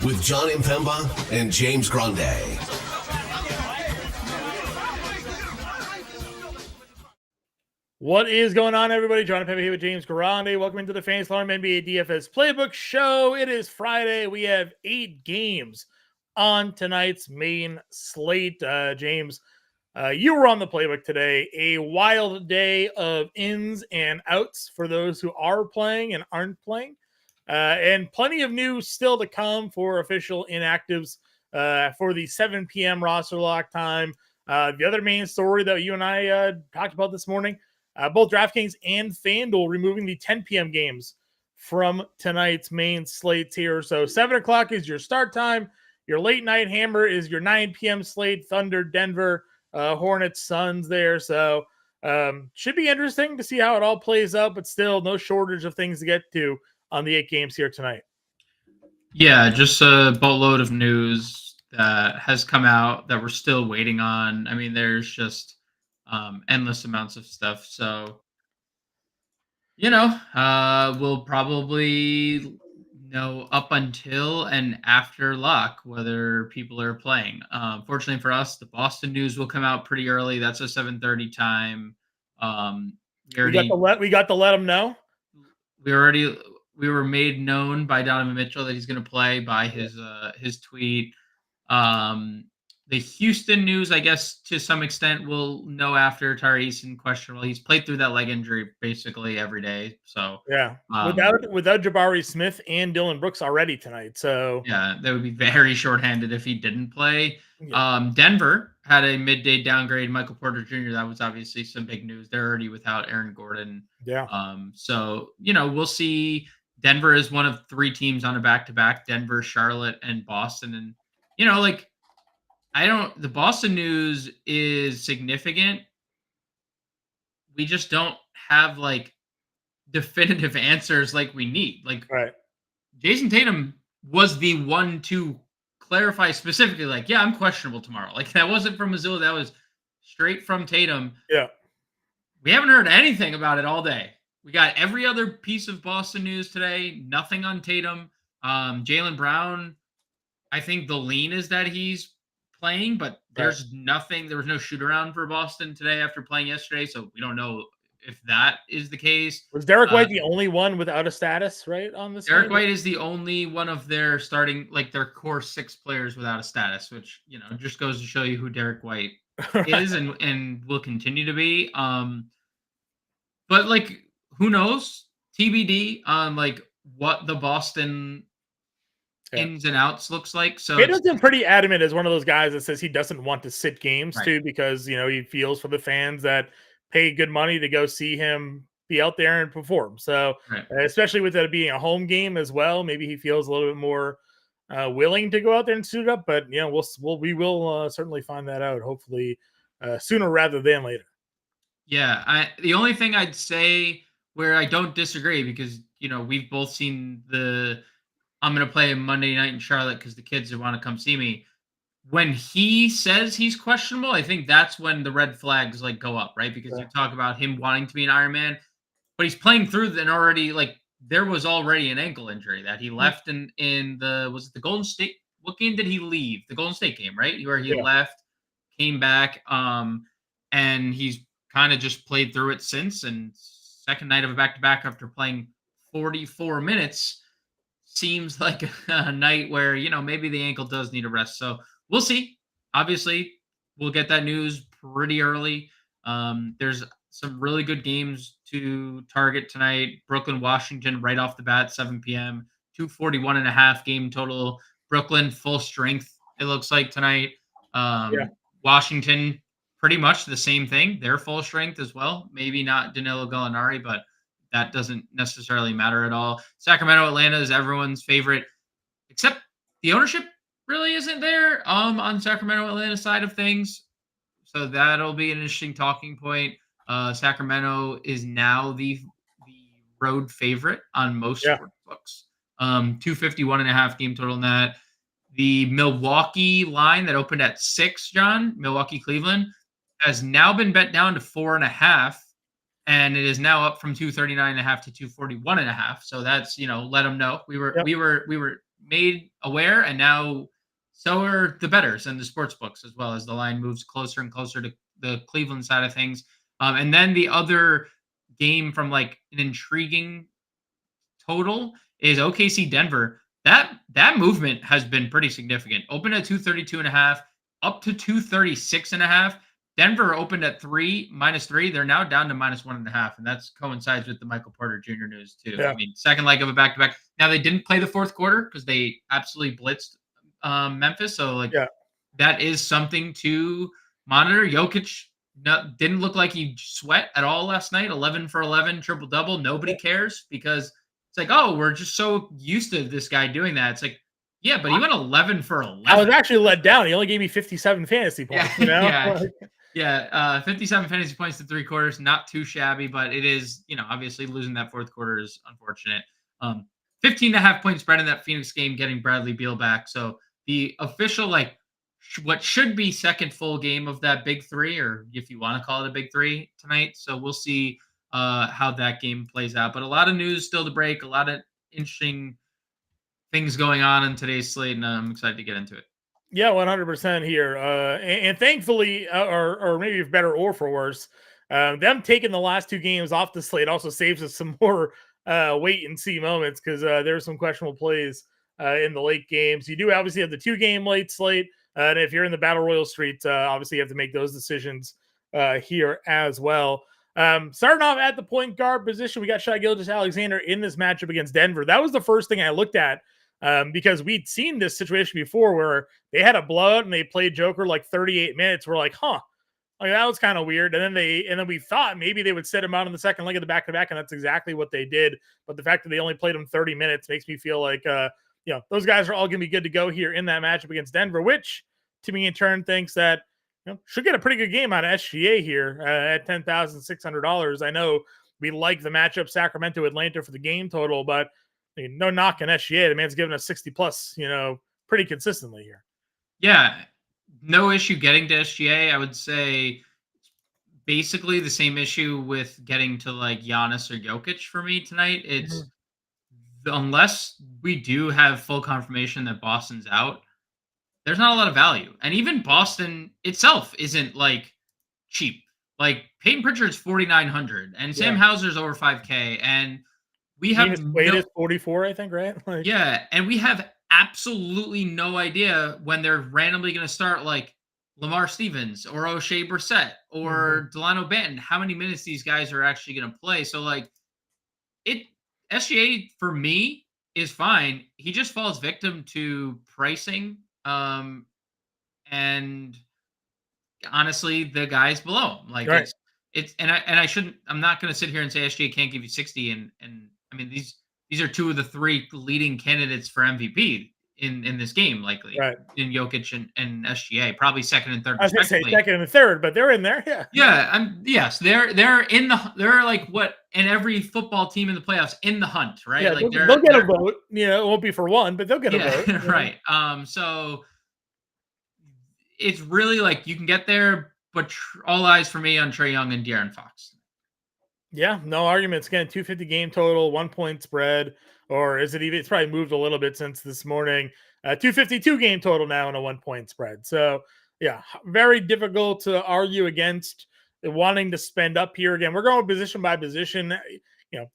with Jon Impemba and James Grande. What is going on, everybody? Jon Impemba here with James Grande. Welcome into the Fantasy Alarm NBA DFS Playbook Show. It is Friday. We have 8 games on tonight's main slate. James, you were on the playbook today. A wild day of ins and outs for those who are playing and aren't playing. And plenty of news still to come for official inactives for the 7 p.m. roster lock time. The other main story that you and I talked about this morning, both DraftKings and FanDuel removing the 10 p.m. games from tonight's main slates here. So 7 o'clock is your start time. Your late night hammer is your 9 p.m. slate, Thunder, Denver, Hornets, Suns there. So should be interesting to see how it all plays out, but still no shortage of things to get to on the 8 games here tonight. Yeah, just a boatload of news that has come out that we're still waiting on. I mean, there's just endless amounts of stuff. So, we'll probably know up until and after lock whether people are playing. Fortunately for us, the Boston news will come out pretty early. That's a 7:30 time. We got to let them know. We were made known by Donovan Mitchell that he's going to play by his tweet. The Houston news, I guess, to some extent, we'll know after Tyrese in questionable. He's played through that leg injury basically every day. So yeah, without Jabari Smith and Dylan Brooks already tonight. So yeah, that would be very shorthanded if he didn't play. Yeah. Denver had a midday downgrade. Michael Porter Jr. That was obviously some big news. They're already without Aaron Gordon. Yeah. So we'll see. Denver is one of 3 teams on a back-to-back: Denver, Charlotte, and Boston. And the Boston news is significant. We just don't have definitive answers like we need. Right. Jason Tatum was the one to clarify specifically, I'm questionable tomorrow. That wasn't from Mazzulla. That was straight from Tatum. Yeah. We haven't heard anything about it all day. We got every other piece of Boston news today. Nothing on Tatum. Jaylen Brown, I think the lean is that he's playing, but there's nothing. There was no shoot around for Boston today after playing yesterday, so we don't know if that is the case. Was Derek White the only one without a status, right, on this? Derek White is the only one of their starting, their core 6 players without a status, which, just goes to show you who Derek White is and will continue to be. But who knows? TBD on what the Boston ins and outs looks like. So Tatum's been pretty adamant as one of those guys that says he doesn't want to sit games too, because he feels for the fans that pay good money to go see him be out there and perform. So especially with it being a home game as well, maybe he feels a little bit more willing to go out there and suit up. But we will certainly find that out hopefully sooner rather than later. Yeah, the only thing I'd say where I don't disagree, because we've both seen I'm going to play Monday night in Charlotte because the kids want to come see me. When he says he's questionable, I think that's when the red flags go up, right? Because you talk about him wanting to be an Iron Man, but he's playing through and already there was already an ankle injury that he left in was it the Golden State? What game did he leave? The Golden State game, right? Where he left, came back, and he's kind of just played through it since. And second night of a back-to-back after playing 44 minutes seems like a night where, maybe the ankle does need a rest. So we'll see. Obviously, we'll get that news pretty early. There's some really good games to target tonight. Brooklyn, Washington, right off the bat, 7 p.m., 241.5 game total. Brooklyn, full strength, it looks like tonight. Washington, pretty much the same thing. They're full strength as well. Maybe not Danilo Gallinari, but that doesn't necessarily matter at all. Sacramento, Atlanta is everyone's favorite, except the ownership really isn't there on Sacramento, Atlanta side of things. So that'll be an interesting talking point. Sacramento is now the road favorite on most sports books. 251.5 game total in that. The Milwaukee line that opened at 6, John, Milwaukee, Cleveland, has now been bet down to 4.5, and it is now up from 239.5 to 241.5. So that's, let them know. We were made aware, and now so are the bettors and the sports books as well, as the line moves closer and closer to the Cleveland side of things. And then the other game from like an intriguing total is OKC Denver. That movement has been pretty significant. Opened at 232.5, up to 236.5. Denver opened at -3. They're now down to -1.5, and that's coincides with the Michael Porter Jr. news too. Yeah. I mean, second leg of a back-to-back. Now they didn't play the fourth quarter because they absolutely blitzed Memphis. So like that is something to monitor. Jokic didn't look like he sweat at all last night. 11 for 11, triple double. Nobody cares because it's like, oh, we're just so used to this guy doing that. It's like, yeah, but he went 11 for 11. I was actually let down. He only gave me 57 fantasy points. Yeah, You know? yeah. 57 fantasy points to 3 quarters, not too shabby, but it is, obviously losing that fourth quarter is unfortunate. 15.5 point spread in that Phoenix game, getting Bradley Beal back. So the official, what should be second full game of that big three, or if you want to call it a big three tonight. So we'll see how that game plays out. But a lot of news still to break, a lot of interesting things going on in today's slate, and I'm excited to get into it. Yeah, 100% here. And thankfully, or maybe better or for worse, them taking the last 2 games off the slate also saves us some more wait and see moments because there's some questionable plays in the late games. You do obviously have the 2-game late slate. And if you're in the Battle Royal streets, obviously you have to make those decisions here as well. Starting off at the point guard position, we got Shai Gilgeous-Alexander in this matchup against Denver. That was the first thing I looked at because we'd seen this situation before where they had a blowout and they played Joker like 38 minutes. We're like, like that was kind of weird. And then we thought maybe they would set him out in the second leg of the back-to-back, and that's exactly what they did. But the fact that they only played him 30 minutes makes me feel like those guys are all going to be good to go here in that matchup against Denver, which to me in turn thinks that should get a pretty good game out of SGA here at $10,600. I know we like the matchup Sacramento-Atlanta for the game total, but no knock on SGA. The man's giving us 60 plus, pretty consistently here. Yeah, no issue getting to SGA. I would say basically the same issue with getting to like Giannis or Jokic for me tonight. It's unless we do have full confirmation that Boston's out, there's not a lot of value. And even Boston itself isn't like cheap. Like Peyton Pritchard's 4,900 and Sam Hauser's over 5K. And we have is 44, I think, right? And we have absolutely no idea when they're randomly going to start like Lamar Stevens or O'Shea Brissett or Delano Banton, how many minutes these guys are actually going to play. So like SGA for me is fine. He just falls victim to pricing. And honestly, the guys below him, like I'm not going to sit here and say SGA can't give you 60. And I mean, these are 2 of the 3 leading candidates for MVP in this game, likely in Jokic and SGA, probably second and third. I was going to say second and third, but they're in there. Yes, they're they're like what in every football team in the playoffs in the hunt, right? Yeah, like they'll get a vote. It won't be for one, but they'll get a vote. Right. So it's really like you can get there, but all eyes for me on Trae Young and De'Aaron Fox. Yeah, no arguments. Again, 250 game total, 1 point spread, or is it even? It's probably moved a little bit since this morning. 252 game total now and a 1 point spread. So yeah, very difficult to argue against wanting to spend up here. Again, we're going position by position.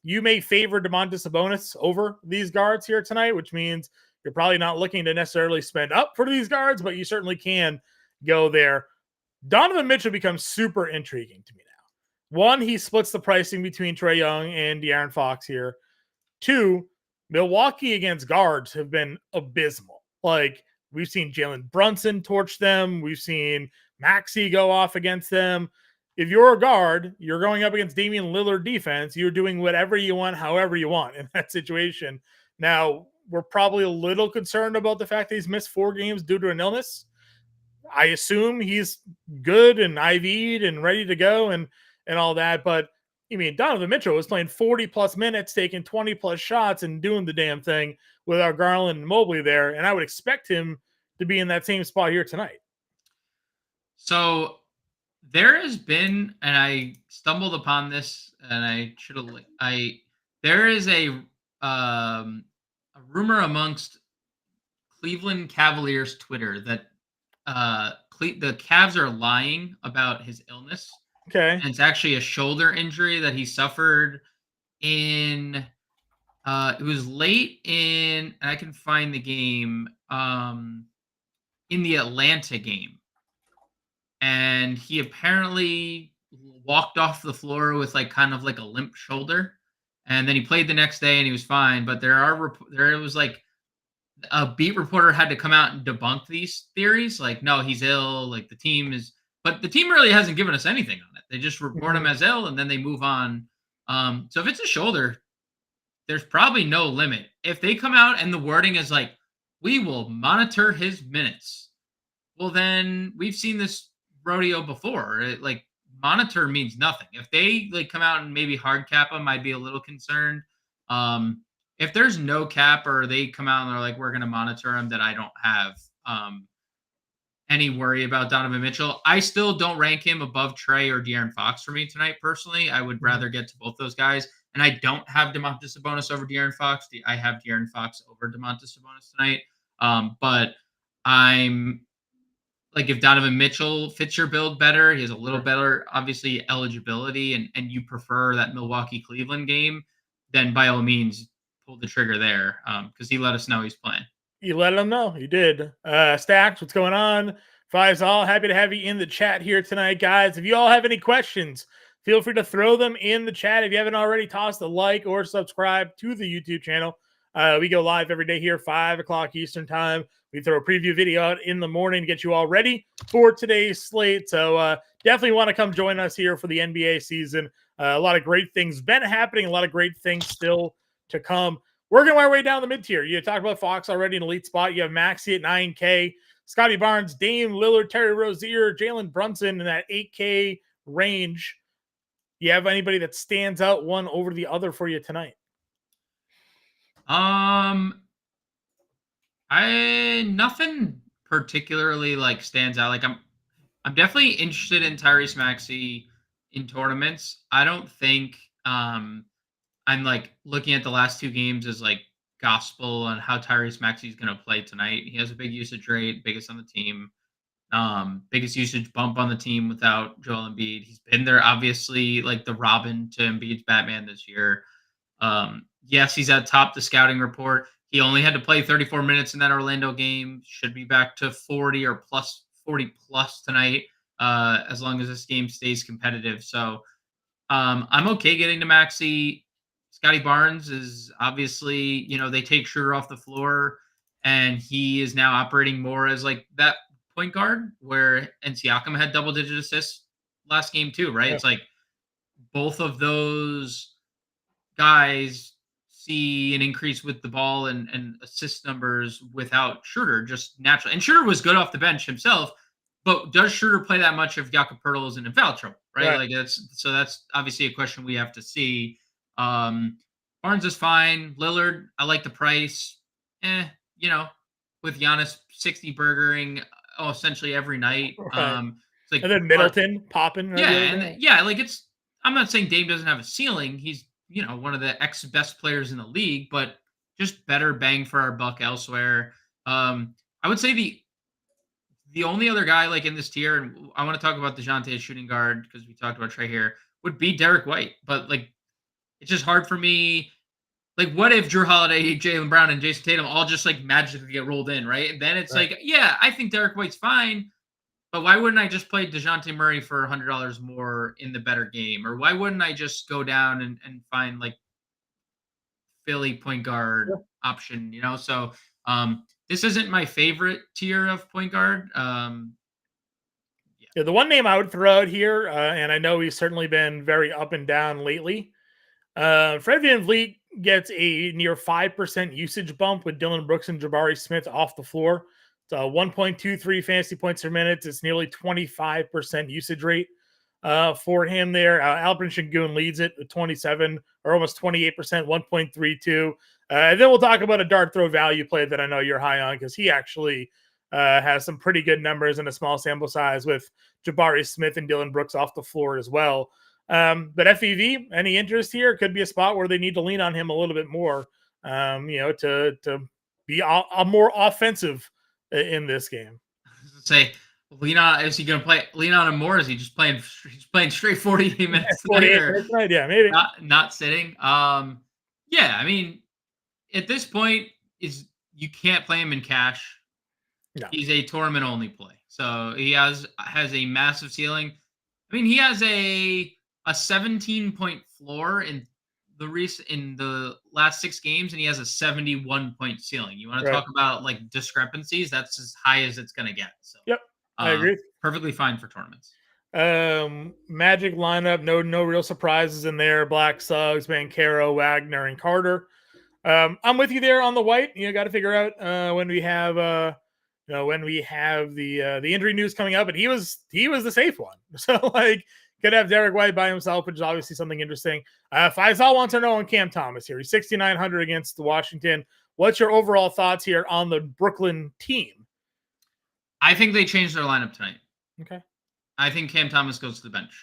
You may favor Domantas Sabonis over these guards here tonight, which means you're probably not looking to necessarily spend up for these guards, but you certainly can go there. Donovan Mitchell becomes super intriguing to me now. 1, he splits the pricing between Trae Young and De'Aaron Fox here. 2, Milwaukee against guards have been abysmal. Like, we've seen Jalen Brunson torch them. We've seen Maxey go off against them. If you're a guard, you're going up against Damian Lillard defense, you're doing whatever you want, however you want in that situation. Now, we're probably a little concerned about the fact that he's missed 4 games due to an illness. I assume he's good and IV'd and ready to go and all that. But I mean, Donovan Mitchell was playing 40 plus minutes, taking 20 plus shots and doing the damn thing without Garland and Mobley there. And I would expect him to be in that same spot here tonight. So there has been, and I stumbled upon this and I should have, there is a rumor amongst Cleveland Cavaliers Twitter that the Cavs are lying about his illness, Okay. and it's actually a shoulder injury that he suffered in. It was late in, and I can find the game. In the Atlanta game, and he apparently walked off the floor with like kind of like a limp shoulder, and then he played the next day and he was fine. But there was like a beat reporter had to come out and debunk these theories. Like, no, he's ill. Like the team is, but the team really hasn't given us anything on it. They just report him as ill and then they move on. So if it's a shoulder, there's probably no limit. If they come out and the wording is like, we will monitor his minutes, well, then we've seen this rodeo before. Like monitor means nothing. If they like come out and maybe hard cap him, I'd be a little concerned. If there's no cap or they come out and they're like, we're going to monitor him, then I don't have any worry about Donovan Mitchell. I still don't rank him above Trey or De'Aaron Fox for me tonight. Personally, I would rather get to both those guys. And I don't have Domantas Sabonis over De'Aaron Fox. I have De'Aaron Fox over Domantas Sabonis tonight. But I'm like, if Donovan Mitchell fits your build better, he has a little better, obviously, eligibility, and you prefer that Milwaukee-Cleveland game, then by all means, pull the trigger there, because he let us know he's playing. You let him know. You did. Stacks, what's going on? Fives all, happy to have you in the chat here tonight, guys. If you all have any questions, feel free to throw them in the chat. If you haven't already, tossed a like or subscribe to the YouTube channel. We go live every day here, 5 o'clock Eastern time. We throw a preview video out in the morning to get you all ready for today's slate. So definitely want to come join us here for the NBA season. A lot of great things been happening, a lot of great things still to come. Working our way down the mid-tier. You talked about Fox already, an elite spot. You have Maxey at 9K, Scotty Barnes, Dame Lillard, Terry Rozier, Jalen Brunson in that 8K range. You have anybody that stands out one over the other for you tonight? Nothing particularly like stands out. Like I'm definitely interested in Tyrese Maxey in tournaments. I don't think I'm like looking at the last two games as like gospel on how Tyrese Maxey is going to play tonight. He has a big usage rate, biggest on the team, biggest usage bump on the team without Joel Embiid. He's been there, obviously, like the Robin to Embiid's Batman this year. Yes, he's at top the scouting report. He only had to play 34 minutes in that Orlando game. Should be back to 40 or plus 40 plus tonight, as long as this game stays competitive. So I'm okay getting to Maxey. Scotty Barnes is obviously, they take Schroeder off the floor, and he is now operating more as like that point guard where Siakam had double-digit assists last game too, right? Yeah. It's like both of those guys see an increase with the ball and assist numbers without Schroeder, just naturally. And Schroeder was good off the bench himself, but does Schroeder play that much if Jakob Poeltl is in foul trouble, right? Like that's obviously a question we have to see. Barnes is fine. Lillard, I like the price. With Giannis 60 burgering essentially every night. Right. It's like, and then Middleton popping. I'm not saying Dame doesn't have a ceiling. He's one of the best players in the league, but just better bang for our buck elsewhere. I would say the only other guy like in this tier, and I want to talk about DeJounte shooting guard because we talked about Trey here, would be Derek White. But like, it's just hard for me. Like, what if Drew Holiday, Jaylen Brown, and Jason Tatum all just like magically get rolled in, right? And then it's like, yeah, I think Derek White's fine, but why wouldn't I just play DeJounte Murray for $100 more in the better game? Or why wouldn't I just go down and find like Philly point guard option, So this isn't my favorite tier of point guard. The one name I would throw out here, and I know he's certainly been very up and down lately. Fred VanVleet gets a near 5% usage bump with Dylan Brooks and Jabari Smith off the floor. It's 1.23 fantasy points per minute. It's nearly 25% usage rate for him there. Alperen Sengun leads it with 27 or almost 28%, 1.32. And then we'll talk about a dart throw value play that I know you're high on because he actually has some pretty good numbers in a small sample size with Jabari Smith and Dylan Brooks off the floor as well. But FEV, any interest here? Could be a spot where they need to lean on him a little bit more, to be a more offensive in this game. Say, Leon, is he going to play lean on him more? Is he just playing? He's playing straight 48 minutes tonight, 48 minutes tonight, yeah, maybe not sitting. Yeah, I mean, at this point, you can't play him in cash. No. He's a tournament only play, so he has a massive ceiling. I mean, he has a 17-point floor in the last 6 games, and he has a 71-point ceiling. You want to talk about like discrepancies? That's as high as it's going to get. So, yep, I agree. Perfectly fine for tournaments. Magic lineup, no real surprises in there. Black, Suggs, Bankero, Wagner, and Carter. I'm with you there on the white. You got to figure out when we have the injury news coming up, and he was the safe one. So like, could have Derek White by himself, which is obviously something interesting. Faisal wants to know on Cam Thomas here. He's 6,900 against Washington. What's your overall thoughts here on the Brooklyn team? I think they changed their lineup tonight. Okay. I think Cam Thomas goes to the bench.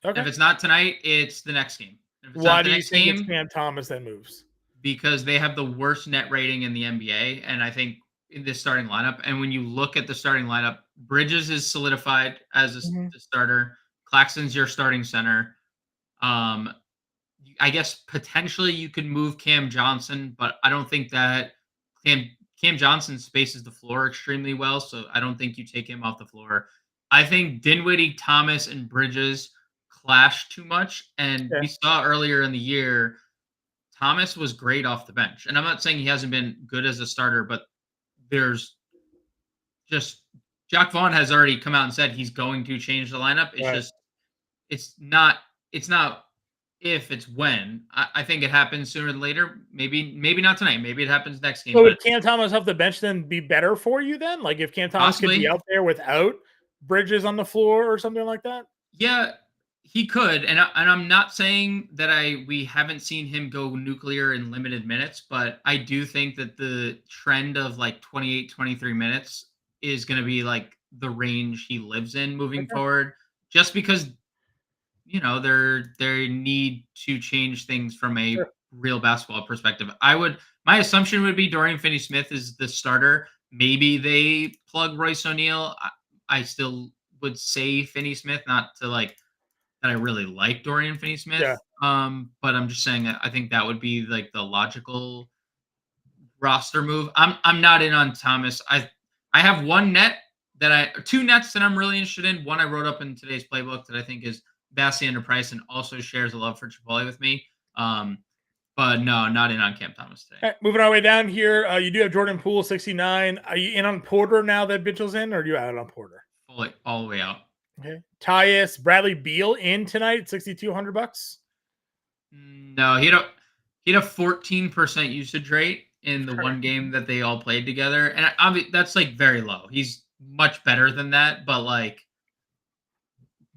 Okay. If it's not tonight, it's the next game. Why do you think it's Cam Thomas that moves? Because they have the worst net rating in the NBA, and I think in this starting lineup. And when you look at the starting lineup, Bridges is solidified as the starter. Claxton's your starting center. I guess potentially you could move Cam Johnson, but I don't think that Cam Johnson spaces the floor extremely well, so I don't think you take him off the floor. I think Dinwiddie, Thomas, and Bridges clash too much, and we saw earlier in the year Thomas was great off the bench. And I'm not saying he hasn't been good as a starter, but there's just Jack Vaughn has already come out and said he's going to change the lineup. It's not if, it's when. I think it happens sooner than later. Maybe not tonight. Maybe it happens next game. So would Cam Thomas off the bench then be better for you then? Like if Cam Thomas could be out there without Bridges on the floor or something like that? Yeah, he could. And I'm not saying that we haven't seen him go nuclear in limited minutes, but I do think that the trend of like 28, 23 minutes is going to be like the range he lives in moving forward, just because they need to change things from a real basketball perspective. My assumption would be Dorian Finney-Smith is the starter. Maybe they plug Royce O'Neal. I still would say Finney-Smith, not to like that I really like Dorian Finney-Smith. Yeah. But I'm just saying that I think that would be like the logical roster move. I'm not in on Thomas. I have two nets that I'm really interested in. One I wrote up in today's playbook that I think is Bassey underpriced and also shares a love for Chipotle with me. But no, not in on Cam Thomas today. All right, moving our way down here, you do have Jordan Poole, 69. Are you in on Porter now that Mitchell's in, or are you out on Porter? All the way out. Okay. Tyus, Bradley Beal in tonight, $6,200. No, he had a 14% usage rate in the one game that they all played together, and that's like very low. He's much better than that, but like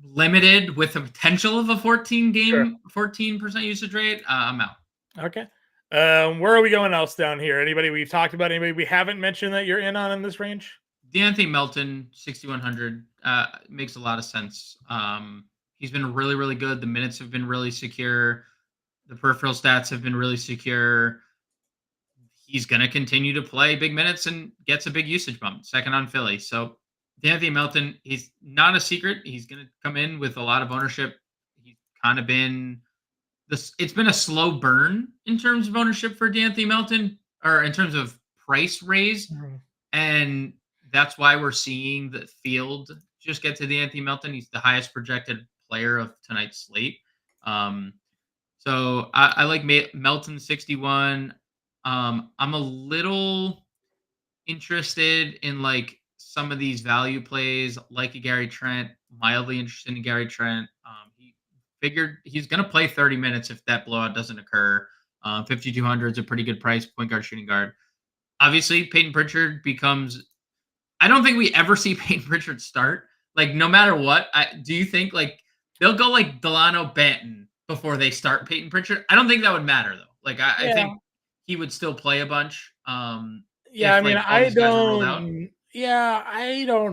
limited with the potential of a 14% usage rate. I'm out. Okay. Where are we going else down here? Anybody we've talked about? Anybody we haven't mentioned that you're in on in this range? DeAnthony Melton, 6,100, makes a lot of sense. He's been really, really good. The minutes have been really secure. The peripheral stats have been really secure. He's going to continue to play big minutes and gets a big usage bump, second on Philly. So DeAnthony Melton, he's not a secret. He's going to come in with a lot of ownership. He's kind of been it's been a slow burn in terms of ownership for DeAnthony Melton, or in terms of price raise. And that's why we're seeing the field just get to DeAnthony Melton. He's the highest projected player of tonight's slate. So I like Melton 61. I'm a little interested in like some of these value plays, like a Gary Trent, mildly interested in Gary Trent. He figured he's going to play 30 minutes if that blowout doesn't occur. 5,200 is a pretty good price, point guard, shooting guard. Obviously, Peyton Pritchard becomes – I don't think we ever see Peyton Pritchard start. Like, no matter what, do you think, like, they'll go like Delano Banton before they start Peyton Pritchard? I don't think that would matter, though. Like, I think he would still play a bunch. I don't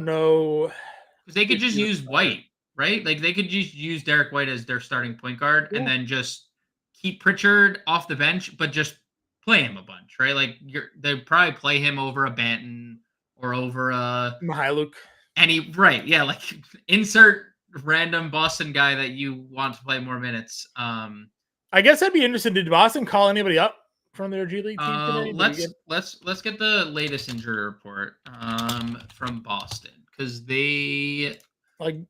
know. Because they could just use White, right? Like, they could just use Derek White as their starting point guard and then just keep Pritchard off the bench, but just play him a bunch, right? Like they probably play him over a Banton or over a Mihailuk. right. Yeah, like insert random Boston guy that you want to play more minutes. I guess I'd be interested. Did Boston call anybody up from their G League team today? Let's get the latest injury report from Boston, because they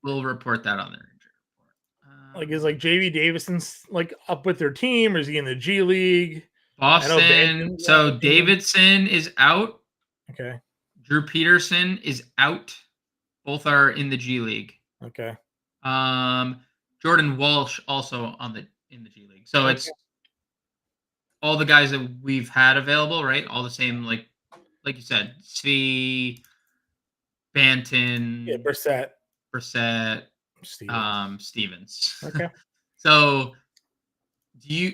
will report that on their injury report. Is JV Davison's up with their team, or is he in the G League? Boston. So Davidson is out. Okay. Drew Peterson is out. Both are in the G League. Okay. Jordan Walsh also in the G League. So it's all the guys that we've had available, right? All the same, like you said, Svi, Banton, Brissett, Stevens. Okay. So do you?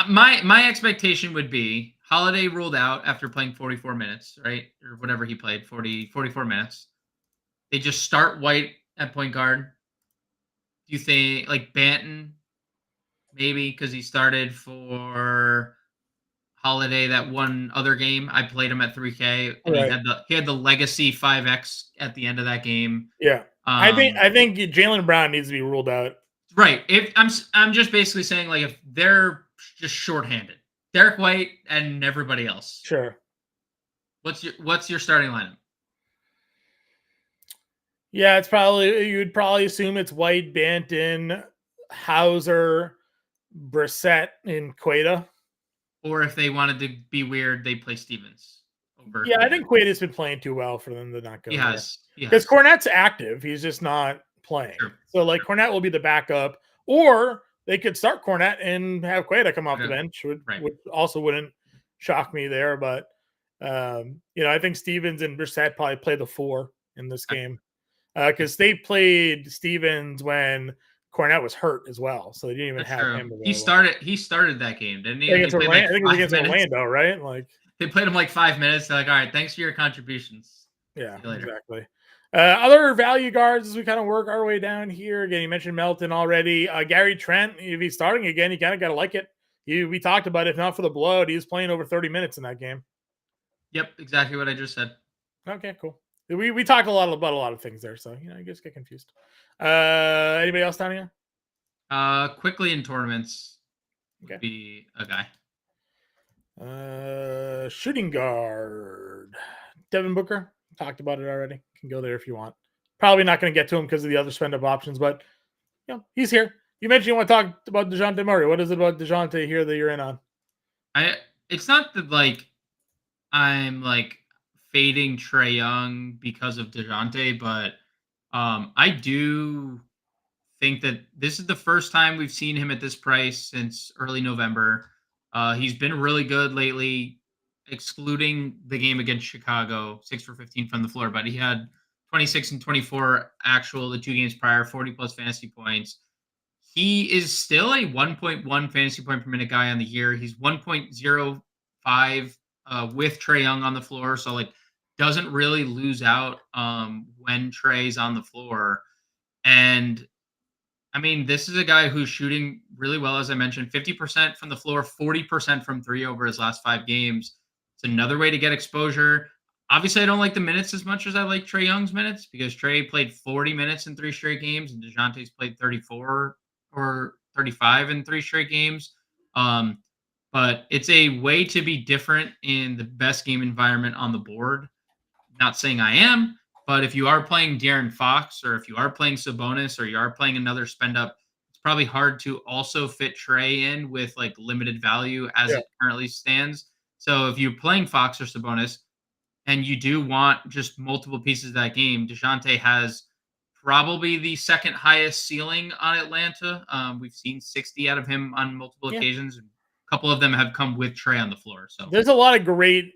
My expectation would be Holiday ruled out after playing 44 minutes, right? Or whatever he played, 44 minutes. They just start White at point guard. Do you think Banton, maybe, because he started for Holiday that one other game? I played him at 3K, and he had the legacy 5X at the end of that game. Yeah. I think Jaylen Brown needs to be ruled out. Right. If I'm just basically saying, if they're just shorthanded, Derek White and everybody else. Sure. What's your starting lineup? Yeah, you'd probably assume it's White, Banton, Hauser, Brissett, and Queta. Or if they wanted to be weird, they play Stevens over. Yeah, I think Queta's been playing too well for them to not go. He has. Because Cornette's active. He's just not playing. Sure. So Cornette will be the backup. Or they could start Cornette and have Queta come off the bench, which also wouldn't shock me there. But, I think Stevens and Brissett probably play the 4 in this game. Because they played Stevens when Cornette was hurt as well, so they didn't even have him available. He started that game, didn't he? I think it was against Orlando, right? They played him 5 minutes. They're all right, thanks for your contributions. Yeah, exactly. Other value guards as we kind of work our way down here. Again, you mentioned Melton already. Gary Trent, if he's starting again, you kind of got to like it. We talked about it. If not for the blowout, he was playing over 30 minutes in that game. Yep, exactly what I just said. Okay, cool. We talked about a lot of things there, so I just get confused. Anybody else down here? Quickly in tournaments would be a guy. Shooting guard Devin Booker. Talked about it already. Can go there if you want. Probably not going to get to him because of the other spend up options, but he's here. You mentioned you want to talk about DeJounte Murray. What is it about DeJounte here that you're in on? It's not that I'm fading Trae Young because of DeJounte, but I do think that this is the first time we've seen him at this price since early November. He's been really good lately, excluding the game against Chicago, 6 for 15 from the floor, but he had 26 and 24 actual the 2 games prior, 40 plus fantasy points. He is still a 1.1 fantasy point per minute guy on the year. He's 1.05 with Trae Young on the floor, so doesn't really lose out when Trae's on the floor. And I mean, this is a guy who's shooting really well, as I mentioned, 50% from the floor, 40% from 3 over his last 5 games. It's another way to get exposure. Obviously, I don't like the minutes as much as I like Trae Young's minutes, because Trae played 40 minutes in 3 straight games, and DeJounte's played 34 or 35 in 3 straight games. But it's a way to be different in the best game environment on the board. Not saying I am, but if you are playing De'Aaron Fox, or if you are playing Sabonis, or you are playing another spend up, it's probably hard to also fit Trae in with limited value as it currently stands. So if you're playing Fox or Sabonis and you do want just multiple pieces of that game, DeJounte has probably the second highest ceiling on Atlanta. We've seen 60 out of him on multiple occasions. A couple of them have come with Trae on the floor. So there's a lot of great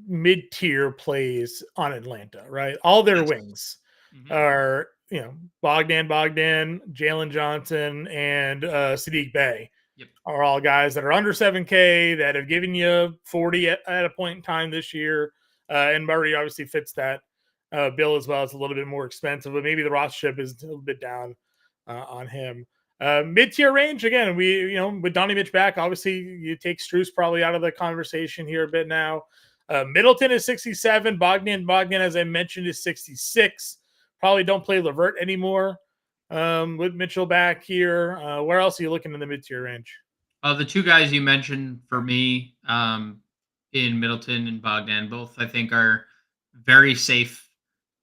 mid-tier plays on Atlanta, right? All their wings are, Bogdan, Jalen Johnson, and Sadiq Bey are all guys that are under 7K that have given you 40 at a point in time this year. And Murray obviously fits that bill as well. It's a little bit more expensive, but maybe the roster ship is a little bit down on him. Mid-tier range, again, with Donnie Mitch back, obviously you take Strus probably out of the conversation here a bit now. Middleton is 67. Bogdan, as I mentioned, is 66. Probably don't play Levert anymore with Mitchell back here. Where else are you looking in the mid-tier range? The two guys you mentioned for me in Middleton and Bogdan, both I think are very safe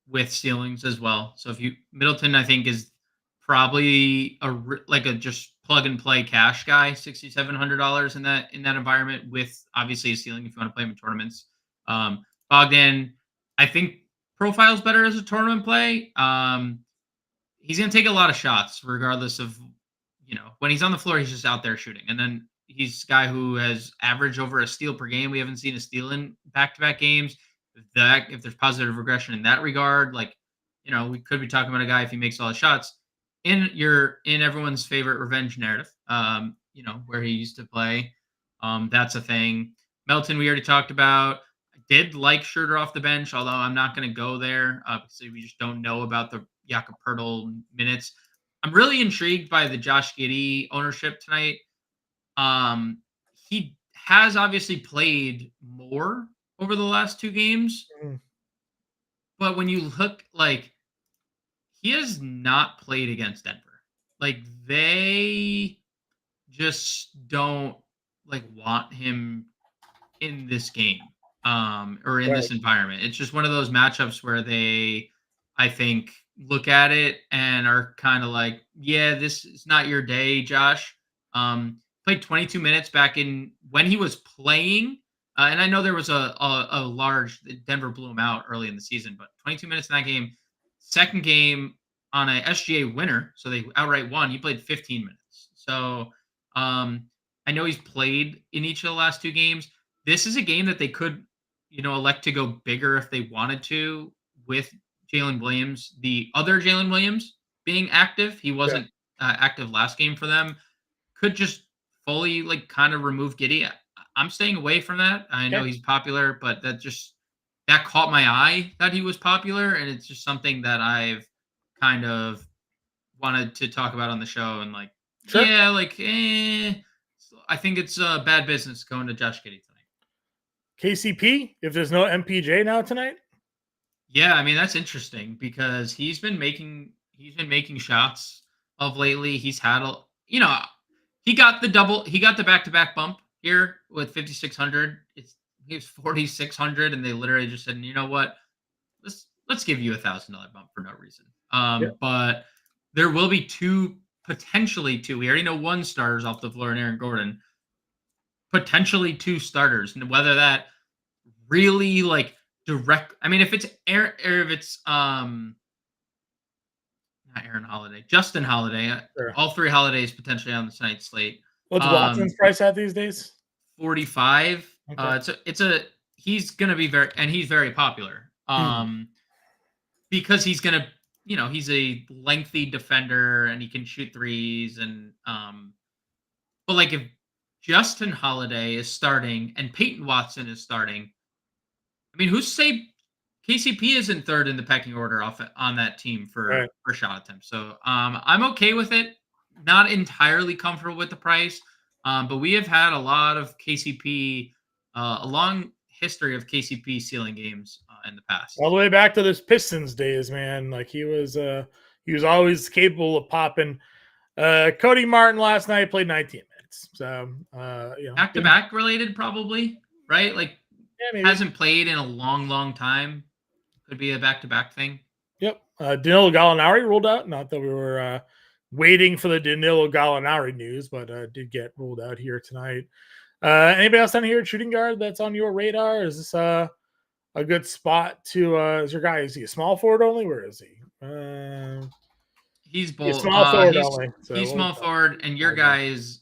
with ceilings as well. So Middleton, I think is probably like a just plug and play cash guy, $6,700 in that environment with obviously a ceiling if you want to play him in tournaments. Bogdan, I think profile's better as a tournament play. He's going to take a lot of shots regardless of, when he's on the floor, he's just out there shooting. And then he's a guy who has averaged over a steal per game. We haven't seen a steal in back-to-back games. If there's positive regression in that regard, we could be talking about a guy if he makes all the shots in everyone's favorite revenge narrative, where he used to play. That's a thing. Melton, we already talked about. I did like Schroeder off the bench, although I'm not going to go there. So we just don't know about the Jakob Poeltl minutes. I'm really intrigued by the Josh Giddey ownership tonight. He has obviously played more over the last two games, but when you look, he has not played against Denver. They just don't want him in this game or in this environment. It's just one of those matchups where they, I think, look at it and are kind of like, yeah, this is not your day, Josh. Played 22 minutes back in when he was playing. And I know there was a large Denver blew him out early in the season, but 22 minutes in that game. Second game on a SGA winner, so they outright won. He played 15 minutes. So I know he's played in each of the last two games. This is a game that they could, elect to go bigger if they wanted to with Jalen Williams, the other Jalen Williams being active. He wasn't active last game for them. Could just fully kind of remove Giddey. I'm staying away from that. I know he's popular, but that caught my eye that he was popular, and it's just something that I've kind of wanted to talk about on the show. And I think it's bad business going to Josh Giddey tonight. KCP, if there's no MPJ now tonight. Yeah, I mean that's interesting because he's been making shots of lately. He's had he got the back-to-back bump here with 5,600. He was 4,600, and they literally just said, you know what, let's give you $1,000 bump for no reason. But there will be potentially two. We already know one starters off the floor in Aaron Gordon. Potentially two starters, and whether that really direct. I mean, if it's not Aaron Holiday, Justin Holiday. Sure. All three Holidays potentially on tonight's slate. What's Watson's price at these days? 45. Okay. He's gonna be he's very popular. Because he's gonna, he's a lengthy defender and he can shoot threes and but if Justin Holiday is starting and Peyton Watson is starting, I mean, who's to say KCP isn't third in the pecking order on that team for shot attempts. So I'm okay with it. Not entirely comfortable with the price, but we have had a lot of KCP, a long history of KCP ceiling games in the past. All the way back to this Pistons days, man. He was always capable of popping. Cody Martin last night played 19 minutes. So back-to-back related probably, right? Hasn't played in a long time. Could be a back-to-back thing. Yep. Danilo Gallinari ruled out. Not that we were waiting for the Danilo Gallinari news, but did get ruled out here tonight. Anybody else down here at shooting guard that's on your radar? Is this a good spot to is your guy, is he a small forward only? Where is he? He's both. Small forward only. So he's small forward, and your guy is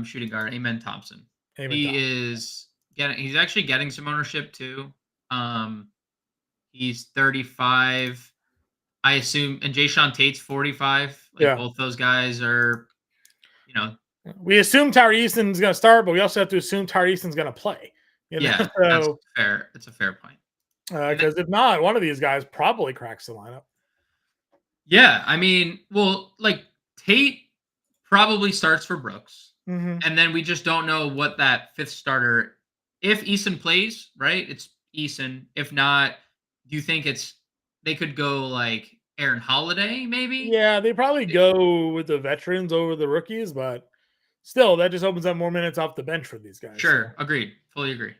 shooting guard. Amen Thompson. He's actually getting some ownership too. He's 35. I assume, and Jayshawn Tate's 45. Both those guys are, We assume Tyree Easton's going to start, but we also have to assume Tyree Easton's going to play. Yeah, that's fair. It's a fair point. Because if not, one of these guys probably cracks the lineup. Yeah, I mean, well, Tate probably starts for Brooks. Mm-hmm. And then we just don't know what that fifth starter, if Eason plays, right? It's Eason. If not, do you think they could go like Aaron Holiday, maybe? Yeah, they probably go with the veterans over the rookies, but still, that just opens up more minutes off the bench for these guys. Sure. Agreed. Fully agree.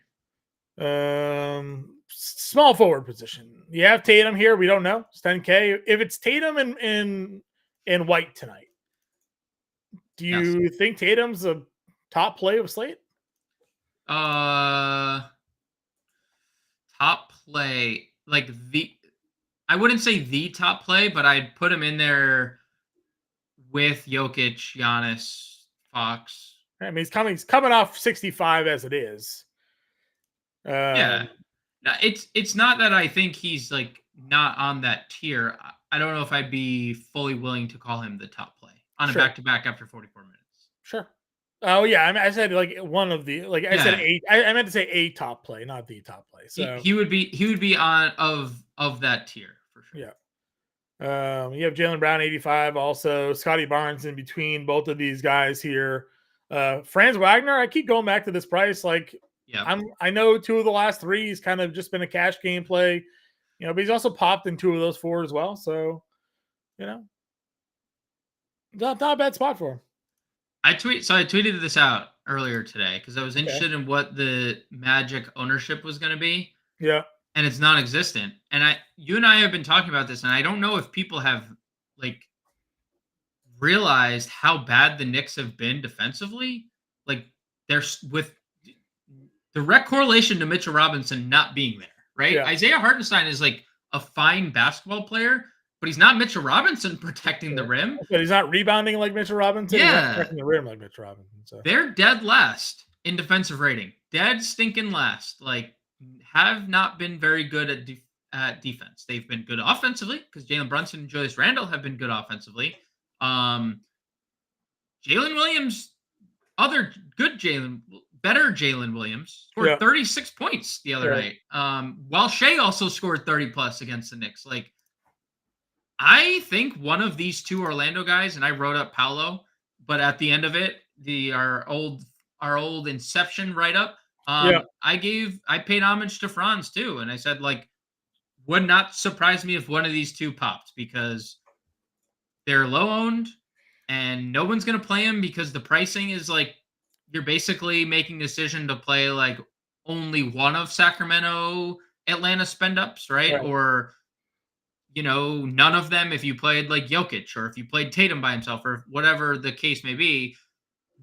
Small forward position. You have Tatum here. We don't know. It's 10K. If it's Tatum and White tonight, do you think Tatum's a top play of Slate? Top play, like I wouldn't say the top play, but I'd put him in there with Jokic, Giannis, Fox. I mean, he's coming off 65 as it is. Yeah. No, it's not that I think he's like not on that tier. I don't know if I'd be fully willing to call him the top play on a back-to-back after 44 minutes. Sure. Oh yeah, I mean, I said like one of the I said eight. I meant to say a top play, not the top play. So he would be on of that tier for sure. Yeah. You have Jaylen Brown 85, also Scotty Barnes in between both of these guys here. Franz Wagner, I keep going back to this price. Like, I know 2 of the last 3 he's kind of just been a cash game play, but he's also popped in 2 of those 4 as well. So, not a bad spot for him. I tweeted this out earlier today because I was interested in what the Magic ownership was going to be. Yeah. And it's non-existent. And you and I have been talking about this, and I don't know if people have like realized how bad the Knicks have been defensively. Like, there's with direct correlation to Mitchell Robinson not being there, right? Yeah. Isaiah Hartenstein is like a fine basketball player, but he's not Mitchell Robinson protecting the rim. But he's not rebounding like Mitchell Robinson. Yeah. He's not protecting the rim like Mitchell Robinson. So they're dead last in defensive rating. Dead stinking last. Like, have not been very good at defense. They've been good offensively because Jalen Brunson and Julius Randle have been good offensively. Jalen Williams, better Jalen Williams scored 36 points the other night. While Shea also scored 30 plus against the Knicks. Like, I think one of these 2 Orlando guys, and I wrote up Paolo, but at the end of it, our old Inception write-up, I paid homage to Franz too. And I said, like, would not surprise me if one of these 2 popped because they're low owned and no one's going to play them because the pricing is like, you're basically making a decision to play like only one of Sacramento, Atlanta spend ups, right? Or, none of them if you played like Jokic or if you played Tatum by himself or whatever the case may be.